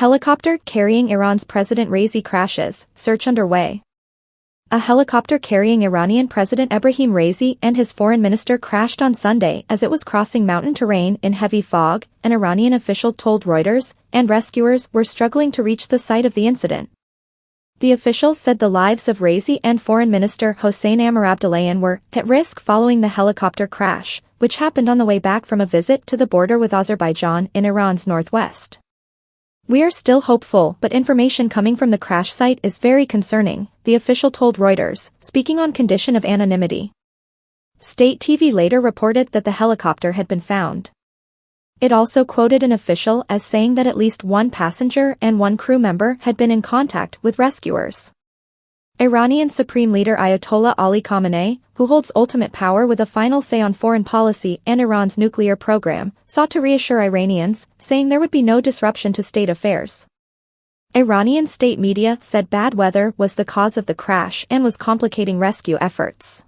Helicopter carrying Iran's President Raisi crashes, search underway. A helicopter carrying Iranian President Ebrahim Raisi and his foreign minister crashed on Sunday as it was crossing mountain terrain in heavy fog, an Iranian official told Reuters, and rescuers were struggling to reach the site of the incident. The official said the lives of Raisi and Foreign Minister Hossein AmirAbdolahian were at risk following the helicopter crash, which happened on the way back from a visit to the border with Azerbaijan in Iran's northwest. "We are still hopeful, but information coming from the crash site is very concerning," the official told Reuters, speaking on condition of anonymity. State TV later reported that the helicopter had been found. It also quoted an official as saying that at least one passenger and one crew member had been in contact with rescuers. Iranian Supreme Leader Ayatollah Ali Khamenei, who holds ultimate power with a final say on foreign policy and Iran's nuclear program, sought to reassure Iranians, saying there would be no disruption to state affairs. Iranian state media said bad weather was the cause of the crash and was complicating rescue efforts.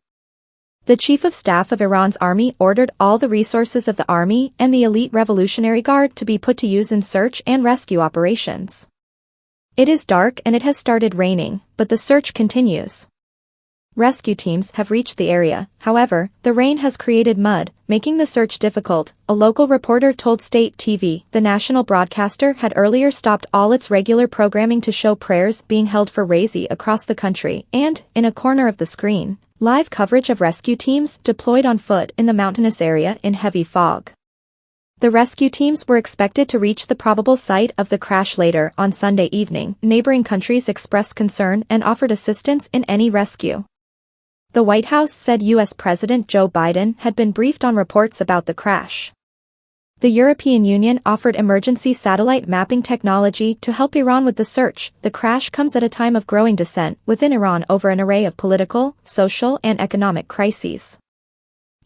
The Chief of Staff of Iran's army ordered all the resources of the army and the elite Revolutionary Guard to be put to use in search and rescue operations. "It is dark and it has started raining, but the search continues." Rescue teams have reached the area, however, the rain has created mud, making the search difficult, a local reporter told state TV. The national broadcaster had earlier stopped all its regular programming to show prayers being held for Raisi across the country and, in a corner of the screen, live coverage of rescue teams deployed on foot in the mountainous area in heavy fog. The rescue teams were expected to reach the probable site of the crash later on Sunday evening. Neighboring countries expressed concern and offered assistance in any rescue. The White House said U.S. President Joe Biden had been briefed on reports about the crash. The European Union offered emergency satellite mapping technology to help Iran with the search. The crash comes at a time of growing dissent within Iran over an array of political, social, and economic crises.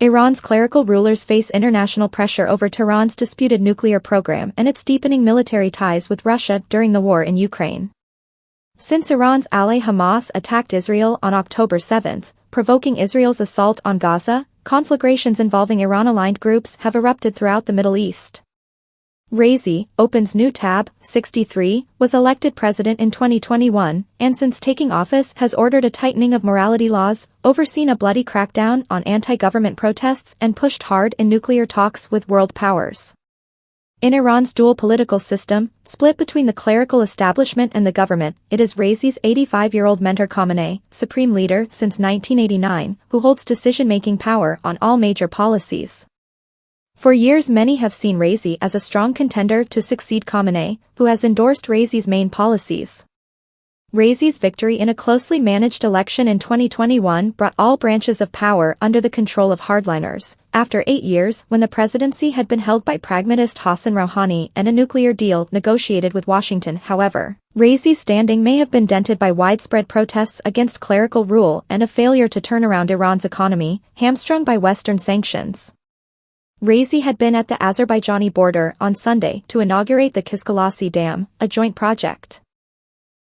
Iran's clerical rulers face international pressure over Tehran's disputed nuclear program and its deepening military ties with Russia during the war in Ukraine. Since Iran's ally Hamas attacked Israel on October 7, provoking Israel's assault on Gaza, conflagrations involving Iran-aligned groups have erupted throughout the Middle East. Raisi, opens new tab, 63, was elected president in 2021, and since taking office has ordered a tightening of morality laws, overseen a bloody crackdown on anti-government protests and pushed hard in nuclear talks with world powers. In Iran's dual political system, split between the clerical establishment and the government, it is Raisi's 85-year-old mentor Khamenei, supreme leader since 1989, who holds decision-making power on all major policies. For years many have seen Raisi as a strong contender to succeed Khamenei, who has endorsed Raisi's main policies. Raisi's victory in a closely managed election in 2021 brought all branches of power under the control of hardliners, after 8 years when the presidency had been held by pragmatist Hassan Rouhani and a nuclear deal negotiated with Washington. However, Raisi's standing may have been dented by widespread protests against clerical rule and a failure to turn around Iran's economy, hamstrung by Western sanctions. Raisi had been at the Azerbaijani border on Sunday to inaugurate the Kizkalasi Dam, a joint project.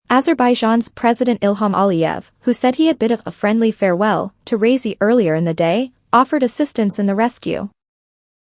Azerbaijan's President Ilham Aliyev, who said he had bid a friendly farewell to Raisi earlier in the day, offered assistance in the rescue.